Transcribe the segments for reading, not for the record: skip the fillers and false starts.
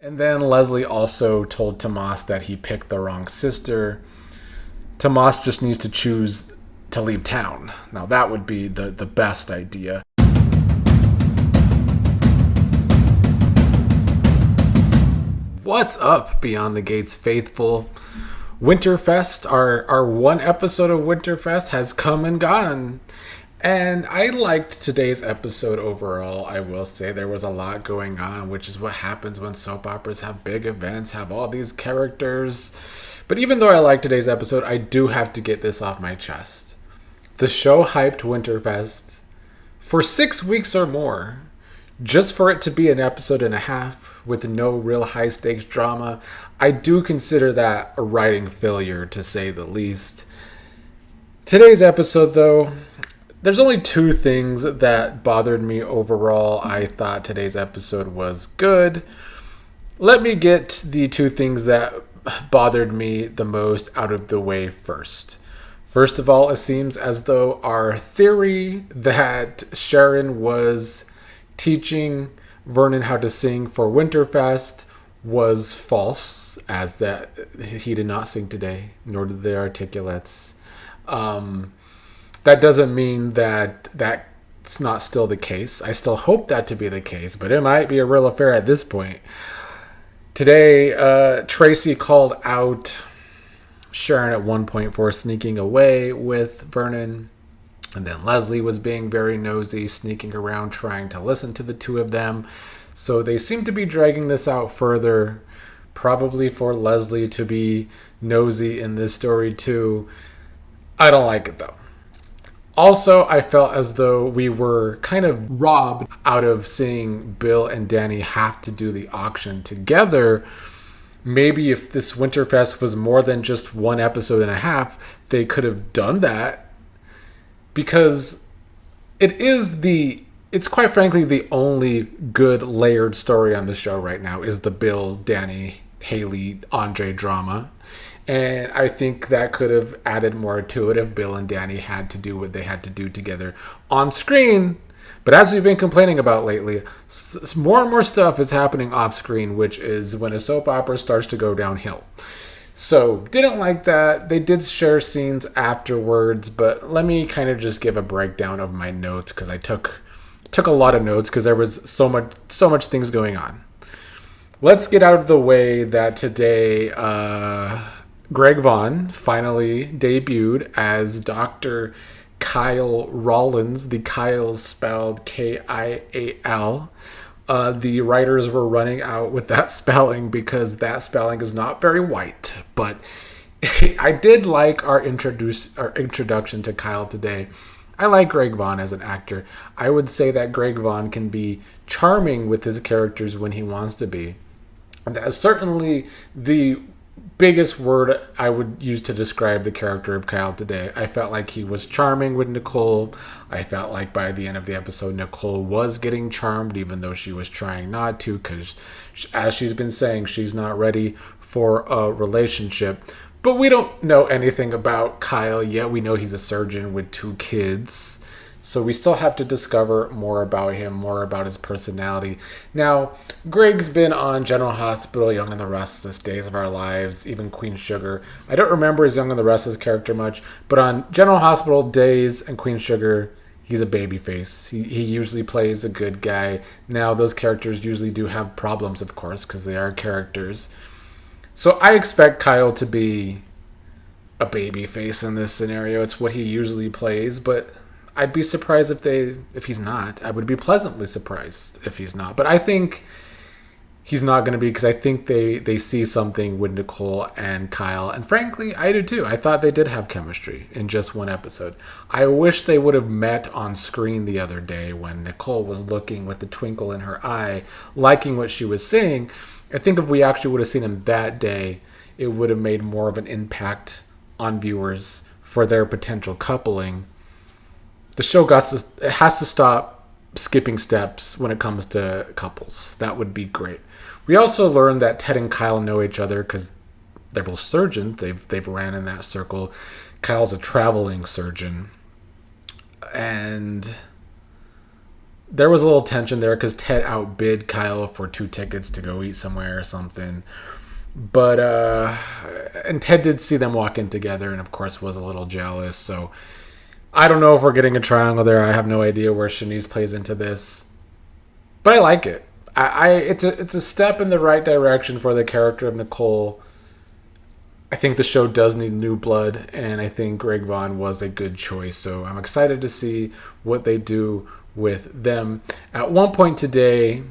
And then Leslie also told Tomas that he picked the wrong sister. Tomas just needs to choose to leave town. Now that would be the best idea. What's up, Beyond the Gates faithful? Winterfest, our one episode of Winterfest has come and gone. And I liked today's episode overall. I will say there was a lot going on, which is what happens when soap operas have big events, have all these characters. But even though I liked today's episode, I do have to get this off my chest. The show hyped Winterfest for 6 weeks or more, just for it to be an episode and a half with no real high-stakes drama. I do consider that a writing failure, to say the least. Today's episode, though, there's only two things that bothered me overall. I thought today's episode was good. Let me get the two things that bothered me the most out of the way first. First of all, it seems as though our theory that Sharon was teaching Vernon how to sing for Winterfest was false, as that he did not sing today, nor did the Articulates. That doesn't mean that that's not still the case. I still hope that to be the case, but it might be a real affair at this point. Today, Tracy called out Sharon at one point for sneaking away with Vernon. And then Leslie was being very nosy, sneaking around, trying to listen to the two of them. So they seem to be dragging this out further, probably for Leslie to be nosy in this story too. I don't like it though. Also, I felt as though we were kind of robbed out of seeing Bill and Dani have to do the auction together. Maybe if this Winterfest was more than just one episode and a half, they could have done that. Because it's quite frankly the only good layered story on the show right now is the Bill, Dani, Haley, Andre drama. And I think that could have added more to it if Bill and Dani had to do what they had to do together on screen. But as we've been complaining about lately, more and more stuff is happening off screen, which is when a soap opera starts to go downhill. So, didn't like that. They did share scenes afterwards, but let me kind of just give a breakdown of my notes, because I took a lot of notes because there was so much things going on. Let's get out of the way that today Greg Vaughan finally debuted as Dr. Kial Rollins. The Kial spelled Kial. The writers were running out with that spelling because that spelling is not very white. But I did like our introduction to Kyle today. I like Greg Vaughan as an actor. I would say that Greg Vaughan can be charming with his characters when he wants to be. And that is certainly the biggest word I would use to describe the character of Kyle today. I felt like he was charming with Nicole. I felt like by the end of the episode, Nicole was getting charmed, even though she was trying not to, because as she's been saying, she's not ready for a relationship. But we don't know anything about Kyle yet. We know he's a surgeon with 2 kids. So we still have to discover more about him, more about his personality. Now, Greg's been on General Hospital, Young and the Restless, Days of Our Lives, even Queen Sugar. I don't remember his Young and the Restless character much, but on General Hospital, Days, and Queen Sugar, he's a babyface. He usually plays a good guy. Now, those characters usually do have problems, of course, because they are characters. So I expect Kyle to be a babyface in this scenario. It's what he usually plays, but I'd be surprised if he's not. I would be pleasantly surprised if he's not. But I think he's not going to be, because I think they see something with Nicole and Kyle. And frankly, I do too. I thought they did have chemistry in just one episode. I wish they would have met on screen the other day when Nicole was looking with the twinkle in her eye, liking what she was saying. I think if we actually would have seen him that day, it would have made more of an impact on viewers for their potential coupling. The show has to stop skipping steps when it comes to couples. That would be great. We also learned that Ted and Kyle know each other because they're both surgeons. They've ran in that circle. Kyle's a traveling surgeon. And there was a little tension there because Ted outbid Kyle for 2 tickets to go eat somewhere or something. But and Ted did see them walk in together, and of course was a little jealous. So I don't know if we're getting a triangle there. I have no idea where Shanice plays into this, but I like it. It's a step in the right direction for the character of Nicole. I think the show does need new blood, and I think Greg Vaughan was a good choice. So I'm excited to see what they do with them. At one point today,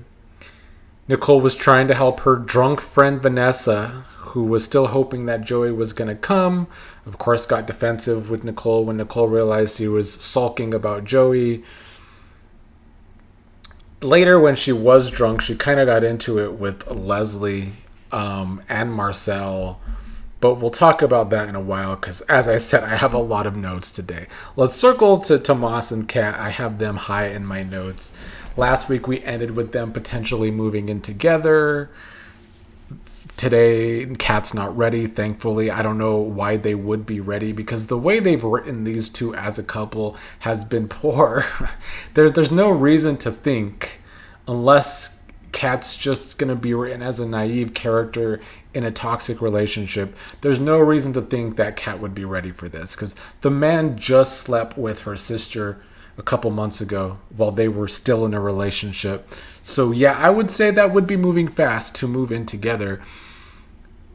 Nicole was trying to help her drunk friend Vanessa, who was still hoping that Joey was going to come. Of course, got defensive with Nicole when Nicole realized he was sulking about Joey. Later, when she was drunk, she kind of got into it with Leslie and Marcel. But we'll talk about that in a while because, as I said, I have a lot of notes today. Let's circle to Tomas and Cat. I have them high in my notes. Last week, we ended with them potentially moving in together. Today, Cat's not ready, thankfully. I don't know why they would be ready because the way they've written these two as a couple has been poor. There's no reason to think, unless Cat's just going to be written as a naive character in a toxic relationship, there's no reason to think that Cat would be ready for this because the man just slept with her sister a couple months ago while they were still in a relationship. So yeah, I would say that would be moving fast to move in together.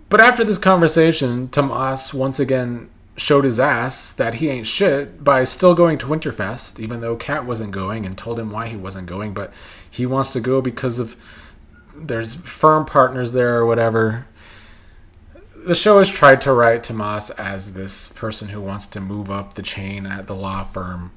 But after this conversation, Tomas once again showed his ass that he ain't shit by still going to Winterfest, even though Cat wasn't going, and told him why he wasn't going. But he wants to go because of there's firm partners there or whatever. The show has tried to write Tomas as this person who wants to move up the chain at the law firm.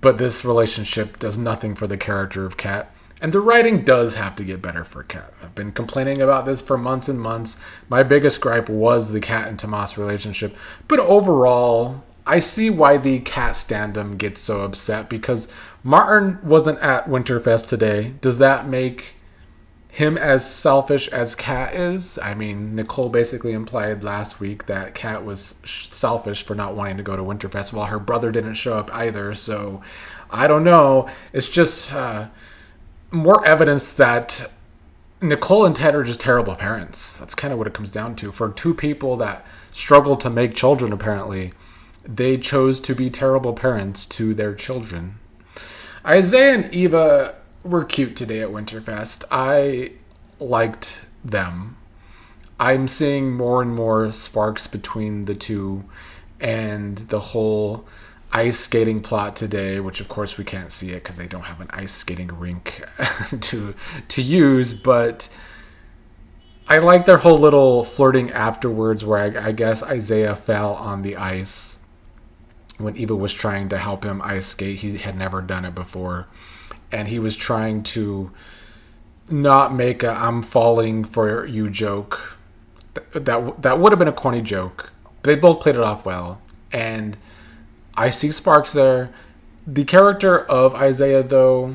But this relationship does nothing for the character of Cat. And the writing does have to get better for Cat. I've been complaining about this for months and months. My biggest gripe was the Cat and Tomas relationship. But overall, I see why the Cat standum gets so upset because Martin wasn't at Winterfest today. Does that make him as selfish as Cat is? I mean, Nicole basically implied last week that Cat was selfish for not wanting to go to Winterfest while her brother didn't show up either. So I don't know. It's just more evidence that Nicole and Ted are just terrible parents. That's kind of what it comes down to. For two people that struggle to make children, apparently, they chose to be terrible parents to their children. Izaiah and Eva were cute today at Winterfest. I liked them. I'm seeing more and more sparks between the two, and the whole ice skating plot today, which of course we can't see it because they don't have an ice skating rink to use, but I like their whole little flirting afterwards where I guess Izaiah fell on the ice when Eva was trying to help him ice skate. He had never done it before. And he was trying to not make a "I'm falling for you" joke. That would have been a corny joke. They both played it off well. And I see sparks there. The character of Izaiah, though,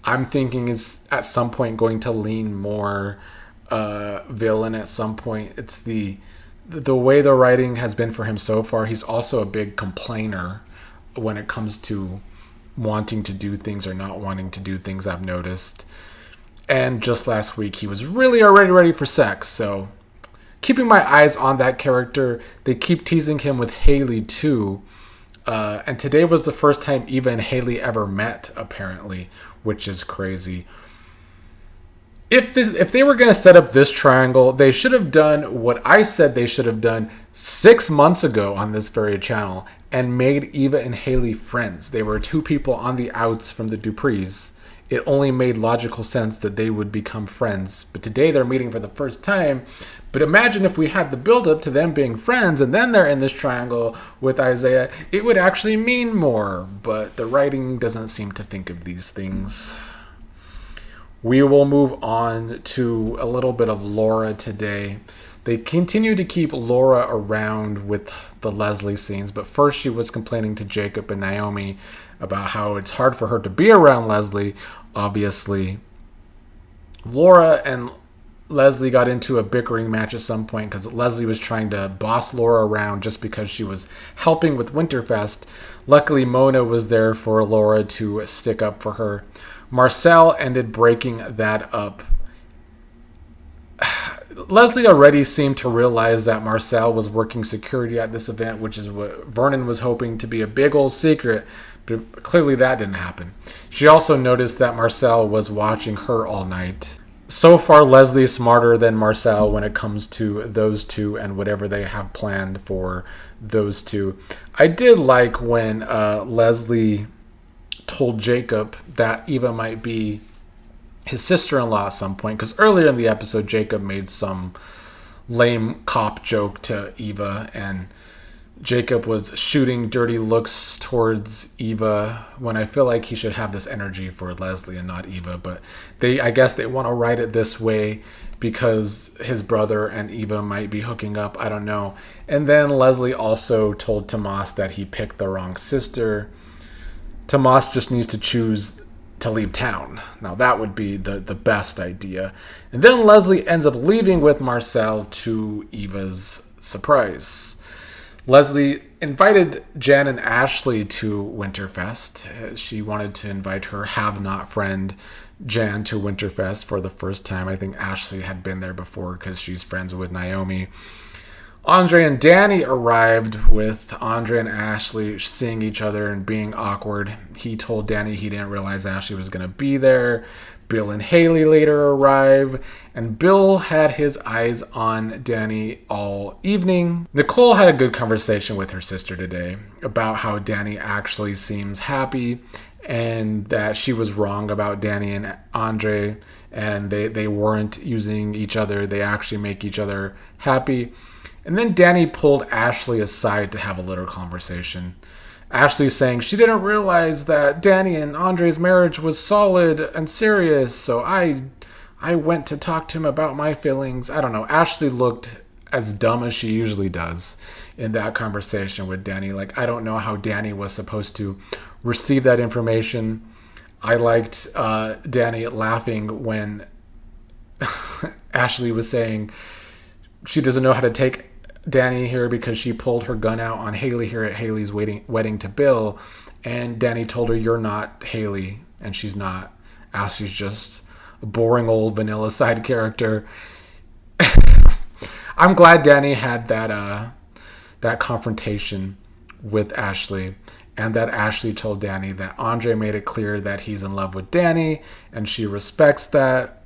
I'm thinking is at some point going to lean more villain at some point. It's the way the writing has been for him so far. He's also a big complainer when it comes to wanting to do things or not wanting to do things, I've noticed. And just last week, he was really already ready for sex. So keeping my eyes on that character. They keep teasing him with Haley, too. And today was the first time Eva and Haley ever met, apparently, which is crazy. If they were going to set up this triangle, they should have done what I said they should have done 6 months ago on this very channel and made Eva and Haley friends. They were two people on the outs from the Duprees. It only made logical sense that they would become friends. But today they're meeting for the first time. But imagine if we had the build-up to them being friends and then they're in this triangle with Izaiah. It would actually mean more. But the writing doesn't seem to think of these things. We will move on to a little bit of Laura today. They continue to keep Laura around with the Leslie scenes, but first she was complaining to Jacob and Naomi about how it's hard for her to be around Leslie, obviously. Laura and Leslie got into a bickering match at some point because Leslie was trying to boss Laura around just because she was helping with Winterfest. Luckily, Mona was there for Laura to stick up for her. Marcel ended breaking that up. Leslie already seemed to realize that Marcel was working security at this event, which is what Vernon was hoping to be a big old secret, but clearly that didn't happen. She also noticed that Marcel was watching her all night. So far, Leslie's smarter than Marcel when it comes to those two and whatever they have planned for those two. I did like when Leslie told Jacob that Eva might be his sister-in-law at some point, because earlier in the episode, Jacob made some lame cop joke to Eva, and Jacob was shooting dirty looks towards Eva when I feel like he should have this energy for Leslie and not Eva. But I guess they want to write it this way because his brother and Eva might be hooking up. I don't know. And then Leslie also told Tomas that he picked the wrong sister. Tomas just needs to choose to leave town. Now that would be the best idea. And then Leslie ends up leaving with Marcel to Eva's surprise. Leslie invited Jan and Ashley to Winterfest. She wanted to invite her have-not friend Jan to Winterfest for the first time. I think Ashley had been there before because she's friends with Naomi. Andre and Dani arrived, with Andre and Ashley seeing each other and being awkward. He told Dani he didn't realize Ashley was going to be there. Bill and Haley later arrive, and Bill had his eyes on Dani all evening. Nicole had a good conversation with her sister today about how Dani actually seems happy and that she was wrong about Dani and Andre, and they weren't using each other. They actually make each other happy. And then Dani pulled Ashley aside to have a little conversation. Ashley saying she didn't realize that Dani and Andre's marriage was solid and serious, so I went to talk to him about my feelings. I don't know. Ashley looked as dumb as she usually does in that conversation with Dani. Like, I don't know how Dani was supposed to receive that information. I liked Dani laughing when Ashley was saying she doesn't know how to take Dani here because she pulled her gun out on Haley here at Haley's wedding to Bill, and Dani told her, "You're not Haley," and she's not. Ashley's just a boring old vanilla side character. I'm glad Dani had that confrontation with Ashley, and that Ashley told Dani that Andre made it clear that he's in love with Dani, and she respects that.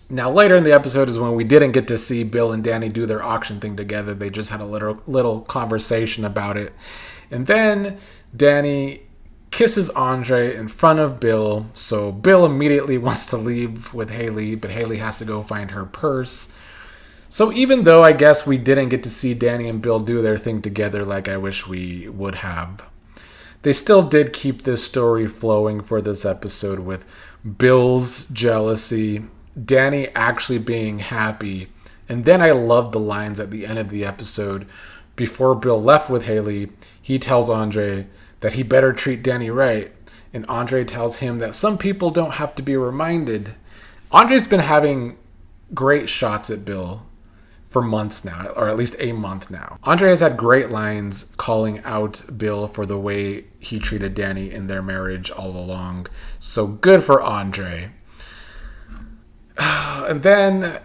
Now, later in the episode is when we didn't get to see Bill and Dani do their auction thing together. They just had a little conversation about it. And then Dani kisses Andre in front of Bill. So Bill immediately wants to leave with Haley, but Haley has to go find her purse. So even though I guess we didn't get to see Dani and Bill do their thing together like I wish we would have, they still did keep this story flowing for this episode with Bill's jealousy, Dani actually being happy. And then I loved the lines at the end of the episode. Before Bill left with Haley, he tells Andre that he better treat Dani right. And Andre tells him that some people don't have to be reminded. Andre's been having great shots at Bill for months now, or at least a month now. Andre has had great lines calling out Bill for the way he treated Dani in their marriage all along. So good for Andre. And then,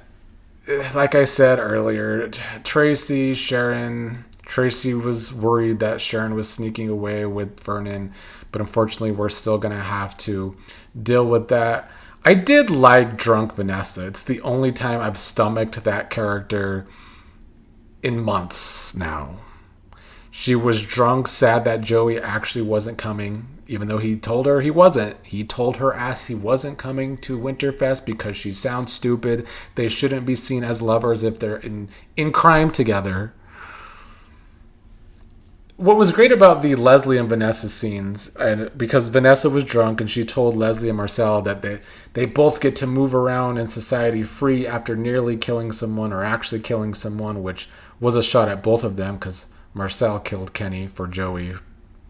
like I said earlier, Sharon. Tracy was worried that Sharon was sneaking away with Vernon, but unfortunately we're still going to have to deal with that. I did like drunk Vanessa. It's the only time I've stomached that character in months now. She was drunk, sad that Joey actually wasn't coming, even though he told her he wasn't. He told her ass he wasn't coming to Winterfest because she sounds stupid. They shouldn't be seen as lovers if they're in crime together. What was great about the Leslie and Vanessa scenes, and because Vanessa was drunk and she told Leslie and Marcel that they both get to move around in society free after nearly killing someone or actually killing someone, which was a shot at both of them because Marcel killed Kenny for Joey,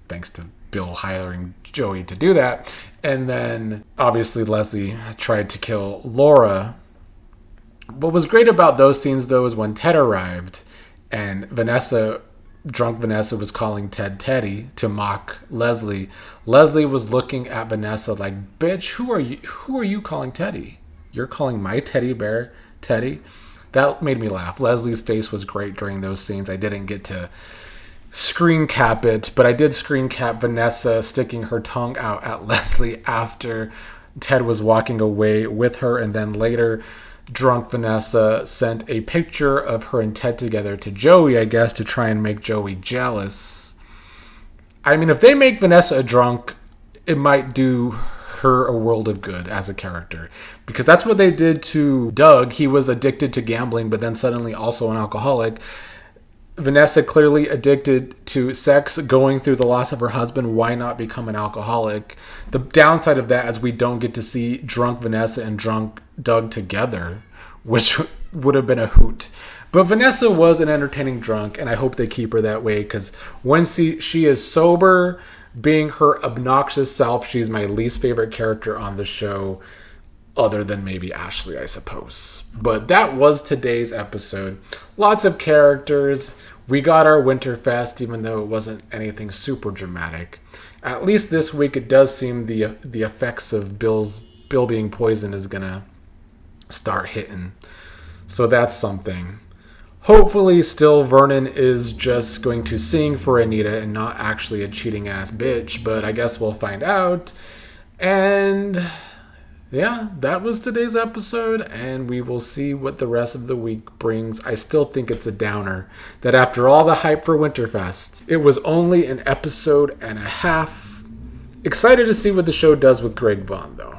thanks to Bill hiring Joey to do that. And then obviously Leslie tried to kill Laura What was great about those scenes, though, is when Ted arrived and drunk Vanessa was calling Ted Teddy to mock Leslie. Leslie was looking at Vanessa like, bitch, who are you? Who are you calling Teddy? You're calling my teddy bear Teddy? That made me laugh. Leslie's face was great during those scenes. I didn't get to screen cap it, but I did screen cap Vanessa sticking her tongue out at Leslie after Ted was walking away with her, and then later drunk Vanessa sent a picture of her and Ted together to Joey, I guess, to try and make Joey jealous. I mean, if they make Vanessa a drunk, it might do her a world of good as a character, because that's what they did to Doug. He was addicted to gambling, but then suddenly also an alcoholic. Vanessa clearly addicted to sex, going through the loss of her husband. Why not become an alcoholic? The downside of that is we don't get to see drunk Vanessa and drunk Doug together, which would have been a hoot. But Vanessa was an entertaining drunk, and I hope they keep her that way, because when she is sober, being her obnoxious self, she's my least favorite character on the show, other than maybe Ashley, I suppose. But that was today's episode. Lots of characters. We got our Winterfest, even though it wasn't anything super dramatic. At least this week, it does seem the effects of Bill being poisoned is gonna start hitting. So that's something. Hopefully, still Vernon is just going to sing for Anita and not actually a cheating ass bitch. But I guess we'll find out. And yeah, that was today's episode, and we will see what the rest of the week brings. I still think it's a downer that after all the hype for Winterfest, it was only an episode and a half. Excited to see what the show does with Greg Vaughan, though.